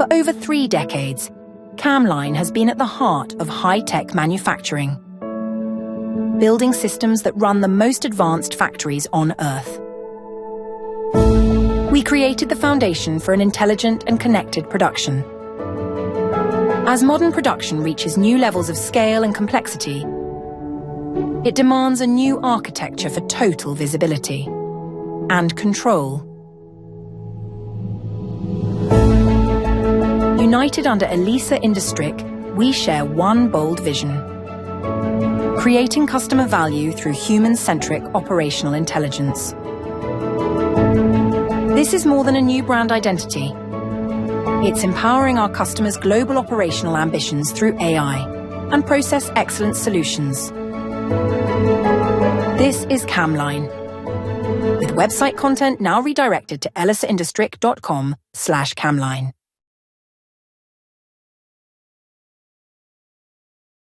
For over 3 decades, camLine has been at the heart of high-tech manufacturing, building systems that run the most advanced factories on Earth. We created the foundation for an intelligent and connected production. As modern production reaches new levels of scale and complexity, it demands a new architecture for total visibility and control. United under Elisa Industriq, we share one bold vision: creating customer value through human-centric operational intelligence. This is more than a new brand identity. It's empowering our customers' global operational ambitions through AI and process excellence solutions. This is camLine, with website content now redirected to elisaindustriq.com/camline.